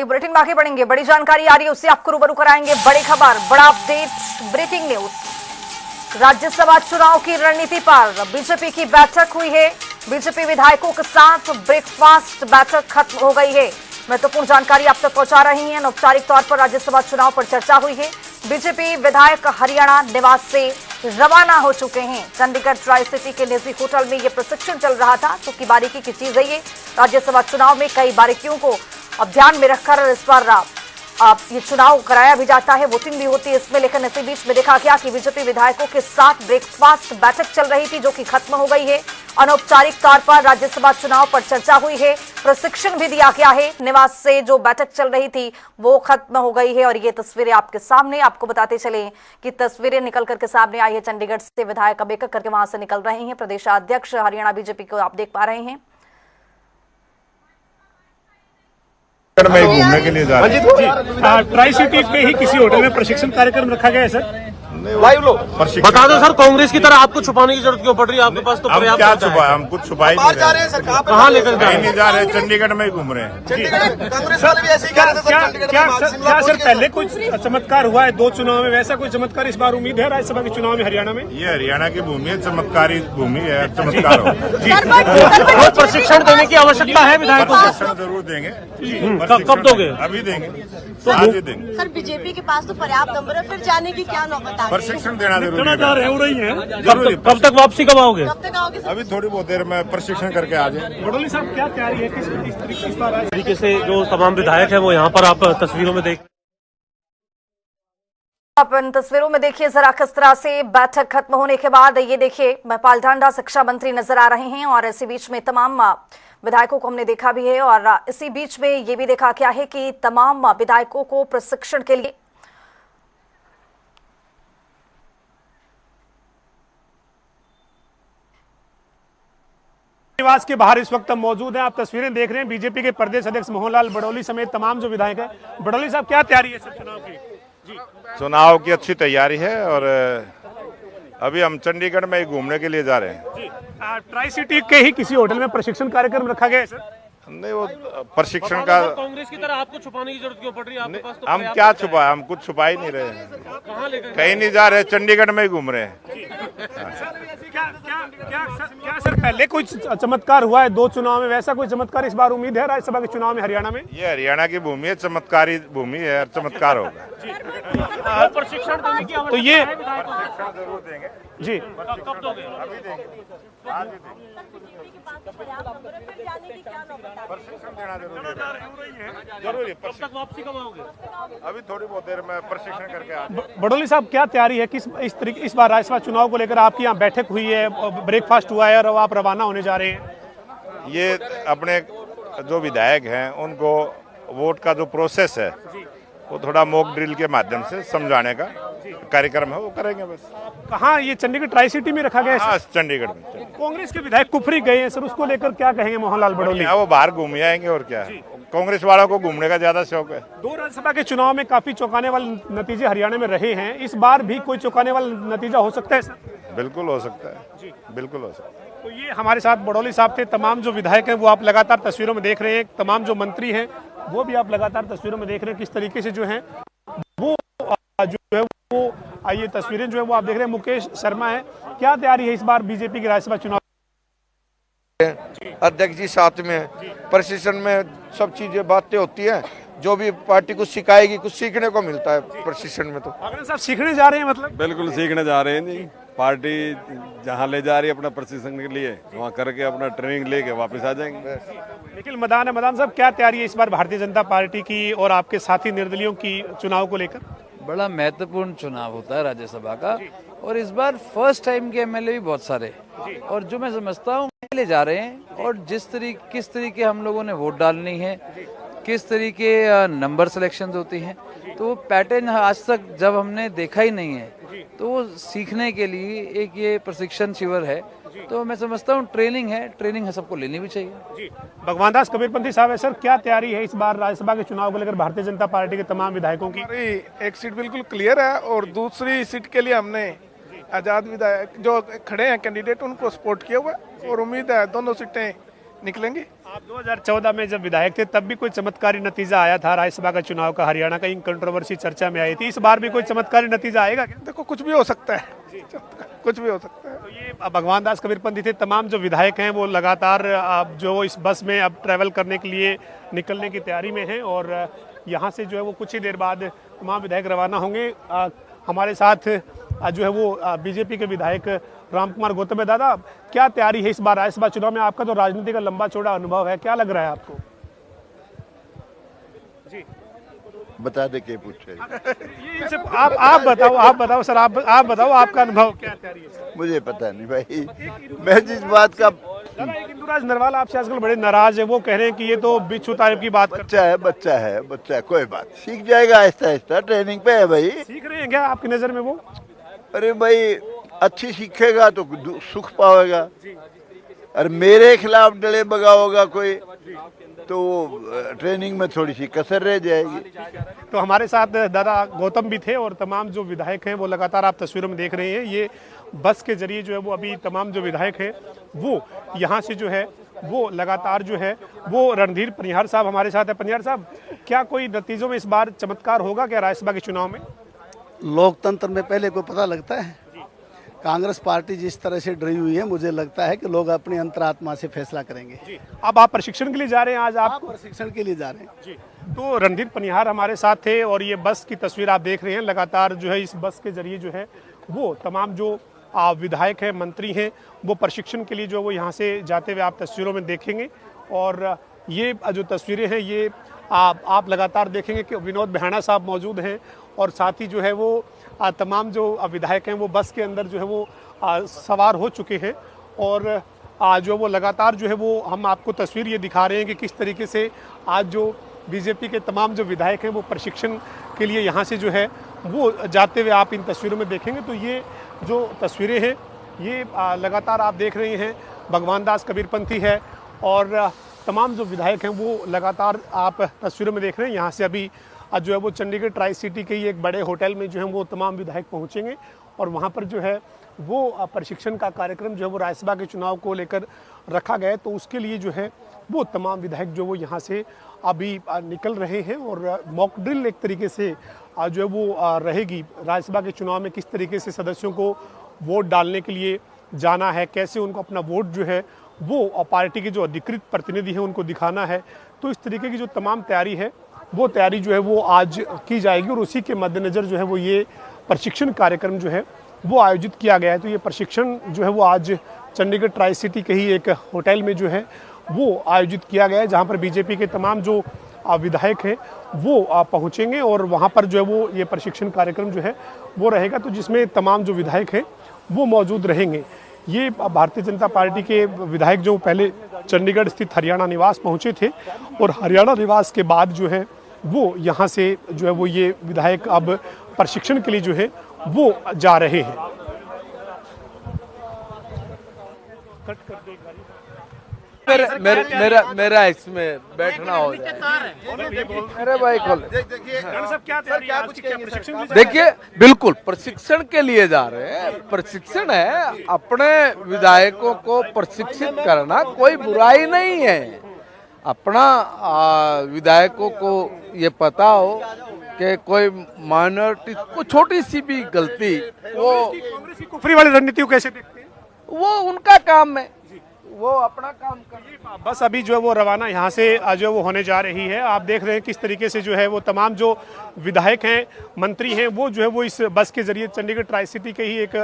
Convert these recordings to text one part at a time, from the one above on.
Bulletin में आगे बढ़ेंगे। बड़ी जानकारी आ रही है, उससे आपको रूबरू कराएंगे। बड़ी खबर, बड़ा अपडेट, ब्रेकिंग न्यूज। राज्यसभा चुनाव की रणनीति पर बीजेपी की बैठक हुई है। बीजेपी विधायकों के साथ ब्रेकफास्ट बैठक खत्म हो गई है। महत्वपूर्ण जानकारी आप तक पहुंचा रही हैं। औपचारिक तौर पर राज्यसभा चुनाव पर चर्चा हुई है। बीजेपी विधायक हरियाणा निवास से रवाना हो चुके हैं। चंडीगढ़ ट्राई सिटी के निजी होटल में यह प्रशिक्षण चल रहा था। तो की बारीकी की चीज है ये। राज्यसभा चुनाव में कई बारीकियों को अब ध्यान में रखकर इस बार ये चुनाव कराया भी जाता है, वोटिंग भी होती है इसमें। लेकिन इसी बीच में देखा गया कि बीजेपी विधायकों के साथ ब्रेकफास्ट बैठक चल रही थी, जो कि खत्म हो गई है। अनौपचारिक तौर पर राज्यसभा चुनाव पर चर्चा हुई है, प्रशिक्षण भी दिया गया है। निवास से जो बैठक चल रही थी वो खत्म हो गई है। और ये तस्वीरें आपके सामने, आपको बताते चले कि तस्वीरें निकल करके सामने आई है। चंडीगढ़ से विधायक अब एक एक करके वहां से निकल रहे हैं। प्रदेशाध्यक्ष हरियाणा बीजेपी को आप देख पा रहे हैं। में घूमने के लिए जा रहे हैं। ट्राई सिटी पे ही किसी होटल में प्रशिक्षण कार्यक्रम रखा गया है सर। लाइव लो बता दो सर, कांग्रेस की तरह आपको छुपाने की जरूरत क्यों पड़ रही है? आपके पास तो हम क्या छुपाए, हम कुछ छुपाई नहीं जा रहे हैं सर। कहाँ लेकर कहीं नहीं जा रहे, चंडीगढ़ में ही घूम रहे हैं। कांग्रेस वाले भी ऐसे ही कह रहे थे। क्या सर पहले कुछ चमत्कार हुआ है 2 चुनाव में, वैसा कोई चमत्कार इस बार उम्मीद है राज्यसभा के चुनाव में हरियाणा में? ये हरियाणा की भूमि है, चमत्कारी भूमि है, चमत्कार होगा। प्रशिक्षण देने की आवश्यकता है विधायकों को। प्रशिक्षण जरूर देंगे। कब दोगे? अभी देंगे, आज ही देंगे। सर बीजेपी के पास तो पर्याप्त नंबर है, फिर जाने की क्या नौबत आ गई? प्रशिक्षण देना जरूरी हो रही है। कब तक वापसी कब आओगे? कब तक आओगे सर? अभी थोड़ी बहुत देर में प्रशिक्षण करके आ जाए। बड़ोली साहब क्या तैयारी है, किस तरीके से जो तमाम विधायक है वो यहाँ पर आप तस्वीरों में देख आप इन तस्वीरों में देखिए जरा किस तरह से बैठक खत्म होने के बाद ये देखिए महिपाल ढांडा शिक्षा मंत्री नजर आ रहे हैं। और इसी बीच में तमाम विधायकों को हमने देखा भी है। और इसी बीच में ये भी देखा गया है कि तमाम विधायकों को प्रशिक्षण के लिए निवास के बाहर इस वक्त हम मौजूद हैं। आप तस्वीरें देख रहे हैं। बीजेपी के प्रदेश अध्यक्ष मोहनलाल बड़ौली समेत तमाम जो विधायक हैं। बड़ौली साहब क्या तैयारी है सर चुनाव की? जी, चुनाव की अच्छी तैयारी है और अभी हम चंडीगढ़ में ही घूमने के लिए जा रहे हैं। जी, ट्राई सिटी के ही किसी होटल में प्रशिक्षण कार्यक्रम रखा गया है सर। नहीं, वो प्रशिक्षण का कांग्रेस की तरह आपको छुपाने की जरूरत क्यों पड़ रही है? आपके पास तो हम क्या छुपाए, हम कुछ छुपा ही नहीं रहे हैं। कहीं नहीं जा रहे, चंडीगढ़ में ही घूम रहे हैं। क्या सर पहले कोई चमत्कार हुआ है 2 चुनाव में, वैसा कोई चमत्कार इस बार उम्मीद है राज्यसभा के चुनाव में हरियाणा में? ये हरियाणा की भूमि है, चमत्कारी भूमि है, चमत्कार होगा। प्रशिक्षण देने की तो ये जरूर देंगे जी, कब दोगे? अभी देंगे, आज ही देंगे। बीजेपी के पास तो पर्याप्त नंबर है, फिर जाने की क्या नौबत आ गई? प्रशिक्षण देना जरूरी है। कब तक वापसी कब आओगे? अभी थोड़ी बहुत देर में प्रशिक्षण करके आ जाए। बड़ौली साहब क्या तैयारी है, किस इस बार राज्यसभा चुनाव को लेकर आपकी यहाँ बैठक हुई है, ब्रेकफास्ट हुआ है और अब आप रवाना होने जा रहे हैं? ये अपने जो विधायक हैं उनको वोट का जो प्रोसेस है वो थोड़ा मॉक ड्रिल के माध्यम से समझाने का कार्यक्रम है, वो करेंगे बस। कहाँ ये चंडीगढ़ ट्राई सिटी में रखा गया है? हाँ, चंडीगढ़ में। कांग्रेस के विधायक कुफरी गए हैं सर, उसको लेकर क्या कहेंगे मोहनलाल बड़ौली? वो बाहर घूम ही आएंगे और क्या है। कांग्रेस वालों को घूमने का ज्यादा शौक है। 2 राज्यसभा के चुनाव में काफी चौंकाने वाले नतीजे हरियाणा में रहे हैं। इस बार भी कोई चौंकाने वाला नतीजा हो सकता है सर? बिल्कुल हो सकता है, बिल्कुल हो सकता है। तो ये हमारे साथ बड़ौली साहब थे। तमाम जो विधायक हैं वो आप लगातार तस्वीरों में देख रहे हैं। तमाम जो मंत्री हैं वो भी आप लगातार तस्वीरों में देख रहे हैं किस तरीके से जो है वो ये तस्वीरें जो है वो आप देख रहे हैं। मुकेश शर्मा है, क्या तैयारी है इस बार बीजेपी के राज्यसभा चुनाव? अध्यक्ष जी साथ में है, प्रशिक्षण में सब चीजें बातें होती है, जो भी पार्टी कुछ सिखाएगी कुछ सीखने को मिलता है प्रशिक्षण में। तो अगर साहब सीखने जा रहे हैं मतलब? बिल्कुल सीखने जा रहे हैं जी। पार्टी जहां ले जा रही है अपना प्रशिक्षण के लिए, वहां करके अपना ट्रेनिंग लेके वापस आ जाएंगे। निखिल मदान है। मदान साहब क्या तैयारी है इस बार भारतीय जनता पार्टी की और आपके साथी निर्दलियों की चुनाव को लेकर? बड़ा महत्वपूर्ण चुनाव होता है राज्यसभा का, और इस बार फर्स्ट टाइम के एमएलए भी बहुत सारे, और जो मैं समझता हूँ ले जा रहे हैं। और किस तरीके हम लोगों ने वोट डालनी है, किस तरीके नंबर सिलेक्शन होती हैं, तो वो पैटर्न आज तक जब हमने देखा ही नहीं है, तो वो सीखने के लिए एक ये प्रशिक्षण शिविर है। तो मैं समझता हूँ ट्रेनिंग है, सबको लेनी भी चाहिए। जी, भगवान दास कबीरपंथी साहब है सर, क्या तैयारी है इस बार राज्यसभा के चुनाव को लेकर भारतीय जनता पार्टी के तमाम विधायकों की? एक सीट बिल्कुल क्लियर है और दूसरी सीट के लिए हमने आजाद विधायक जो खड़े हैं कैंडिडेट उनको सपोर्ट किया हुआ है और उम्मीद है दोनों सीटें निकलेंगी। आप 2014 में जब विधायक थे तब भी कोई चमत्कारी नतीजा आया था राज्यसभा का चुनाव का, हरियाणा का, इन कंट्रोवर्सी चर्चा में आई थी। इस बार भी कोई चमत्कारी नतीजा आएगा क्या? देखो कुछ भी हो सकता है, कुछ भी हो सकता है। तो ये भगवान दास कबीरपंथी थे। तमाम जो विधायक हैं वो लगातार अब जो इस बस में अब ट्रैवल करने के लिए निकलने की तैयारी में हैं और यहाँ से जो है वो कुछ ही देर बाद तमाम विधायक रवाना होंगे। हमारे साथ जो है वो बीजेपी के विधायक राम कुमार गौतम है। दादा, क्या तैयारी है इस बार राज्यसभा चुनाव में? आपका तो राजनीति का लंबा चौड़ा अनुभव है, क्या लग रहा है आपको? जी बता दे के पूछे। आप बताओ सर, आप बताओ आपका अनुभव क्या तैयारी है सर? मुझे पता नहीं भाई, मैं जिस बात का एक इंदुराज नरवाल आपसे आजकल बड़े नाराज है, वो कह रहे हैं कि ये तो बिच्छू टाइप की बात बच्चा है, कोई बात कोई जाएगा, आहिस्ता आहिस्ता ट्रेनिंग पे है भाई। सीख रहे हैं क्या आपकी नजर में वो? अरे भाई अच्छी सीखेगा तो सुख पाएगा, और मेरे खिलाफ डले बगाओगा कोई तो ट्रेनिंग में थोड़ी सी कसर रह जाएगी। तो हमारे साथ दादा गौतम भी थे और तमाम जो विधायक हैं वो लगातार आप तस्वीरों में देख रहे हैं। ये बस के जरिए जो है वो अभी तमाम जो विधायक हैं वो यहाँ से जो है वो लगातार जो है वो रणधीर पनिहार साहब हमारे साथ है। पनिहार साहब, क्या कोई नतीजों में इस बार चमत्कार होगा क्या राज्यसभा के चुनाव में? लोकतंत्र में पहले को पता लगता है। कांग्रेस पार्टी जिस तरह से डरी हुई है, मुझे लगता है कि लोग अपनी अंतरात्मा से फैसला करेंगे। अब आप प्रशिक्षण के लिए जा रहे हैं? आज आप प्रशिक्षण के लिए जा रहे हैं जी। तो रणधीर पनिहार हमारे साथ थे और ये बस की तस्वीर आप देख रहे हैं। लगातार जो है इस बस के जरिए जो है वो तमाम जो विधायक हैं, मंत्री हैं, वो प्रशिक्षण के लिए जो वो यहाँ से जाते हुए आप तस्वीरों में देखेंगे। और ये जो तस्वीरें हैं ये आप लगातार देखेंगे कि विनोद बिहाना साहब मौजूद हैं और साथ ही जो है वो तमाम जो विधायक हैं वो बस के अंदर जो है वो सवार हो चुके हैं। और जो वो लगातार जो है वो हम आपको तस्वीर ये दिखा रहे हैं कि किस तरीके से आज जो बीजेपी के तमाम जो विधायक हैं वो प्रशिक्षण के लिए यहाँ से जो है वो जाते हुए आप इन तस्वीरों में देखेंगे। तो ये जो तस्वीरें हैं ये लगातार आप देख रहे हैं, भगवान दास कबीरपंथी है और तमाम जो विधायक हैं वो लगातार आप तस्वीरों में देख रहे हैं। यहाँ से अभी जो है वो चंडीगढ़ ट्राई सिटी के ही एक बड़े होटल में जो है वो तमाम विधायक पहुँचेंगे और वहाँ पर जो है वो प्रशिक्षण का कार्यक्रम जो है वो राज्यसभा के चुनाव को लेकर रखा गया है। तो उसके लिए जो है वो तमाम विधायक जो वो यहाँ से अभी निकल रहे हैं और मॉक ड्रिल एक तरीके से जो है वो रहेगी राज्यसभा के चुनाव में, किस तरीके से सदस्यों को वोट डालने के लिए जाना है, कैसे उनको अपना वोट जो है वो पार्टी के जो अधिकृत प्रतिनिधि हैं उनको दिखाना है। तो इस तरीके की जो तमाम तैयारी है वो तैयारी जो है वो आज की जाएगी और उसी के मद्देनज़र जो है वो ये प्रशिक्षण कार्यक्रम जो है वो आयोजित किया गया है। तो ये प्रशिक्षण जो है वो आज चंडीगढ़ ट्राई सिटी के ही एक होटल में जो है वो आयोजित किया गया है, जहाँ पर बीजेपी के तमाम जो विधायक हैं वो पहुँचेंगे और वहाँ पर जो है वो ये प्रशिक्षण कार्यक्रम जो है वो रहेगा। तो जिसमें तमाम जो विधायक हैं वो मौजूद रहेंगे। ये भारतीय जनता पार्टी के विधायक जो पहले चंडीगढ़ स्थित हरियाणा निवास पहुंचे थे और हरियाणा निवास के बाद जो है वो यहाँ से जो है वो ये विधायक अब प्रशिक्षण के लिए जो है वो जा रहे हैं। मेरा इसमें बैठना हो जाए। मेरे भाई खोल देखिए, बिल्कुल प्रशिक्षण के लिए जा रहे हैं। प्रशिक्षण है, अपने विधायकों को प्रशिक्षित करना कोई बुराई नहीं है। अपना विधायकों को ये पता हो कि कोई माइनॉरिटी को छोटी सी भी गलती वो कांग्रेस की कुफरी वाली रणनीति को कैसे देखते हैं? वो उनका काम है, वो अपना काम कर। बस अभी जो है वो रवाना यहाँ से जो वो होने जा रही है। आप देख रहे हैं किस तरीके से जो है वो तमाम जो विधायक हैं, मंत्री हैं, वो जो है वो इस बस के जरिए चंडीगढ़ ट्राई सिटी के ही एक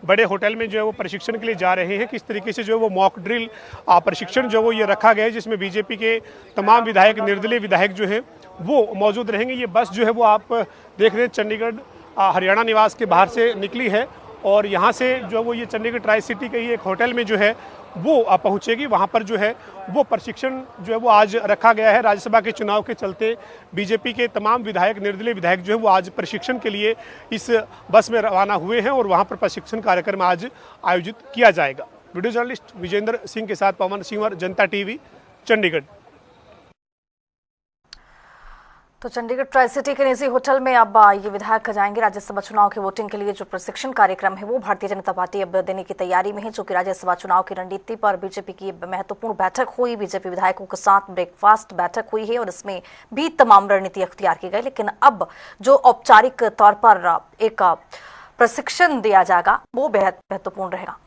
बड़े होटल में जो है वो प्रशिक्षण के लिए जा रहे हैं। किस तरीके से जो है वो मॉक ड्रिल प्रशिक्षण जो वो ये रखा गया है, जिसमें बीजेपी के तमाम विधायक, निर्दलीय विधायक जो हैं वो मौजूद रहेंगे। ये बस जो है वो आप देख रहे हैं चंडीगढ़ हरियाणा निवास के बाहर से निकली है और यहाँ से जो वो ये चंडीगढ़ ट्राई सिटी के ही एक होटल में जो है वो पहुँचेगी। वहाँ पर जो है वो प्रशिक्षण जो है वो आज रखा गया है। राज्यसभा के चुनाव के चलते बीजेपी के तमाम विधायक, निर्दलीय विधायक जो है वो आज प्रशिक्षण के लिए इस बस में रवाना हुए हैं और वहाँ पर प्रशिक्षण कार्यक्रम आज आयोजित किया जाएगा। वीडियो जर्नलिस्ट विजेंद्र सिंह के साथ पवन सिंह, जनता टीवी, चंडीगढ़। तो चंडीगढ़ ट्राई सिटी के निजी होटल में अब ये विधायक जाएंगे। राज्यसभा चुनाव के वोटिंग के लिए जो प्रशिक्षण कार्यक्रम है वो भारतीय जनता पार्टी अब देने की तैयारी में है। जो कि राज्यसभा चुनाव की रणनीति पर बीजेपी की महत्वपूर्ण बैठक हुई, बीजेपी विधायकों के साथ ब्रेकफास्ट बैठक हुई है और इसमें भी तमाम रणनीति अख्तियार की गई। लेकिन अब जो औपचारिक तौर पर एक प्रशिक्षण दिया जाएगा वो बेहद महत्वपूर्ण रहेगा।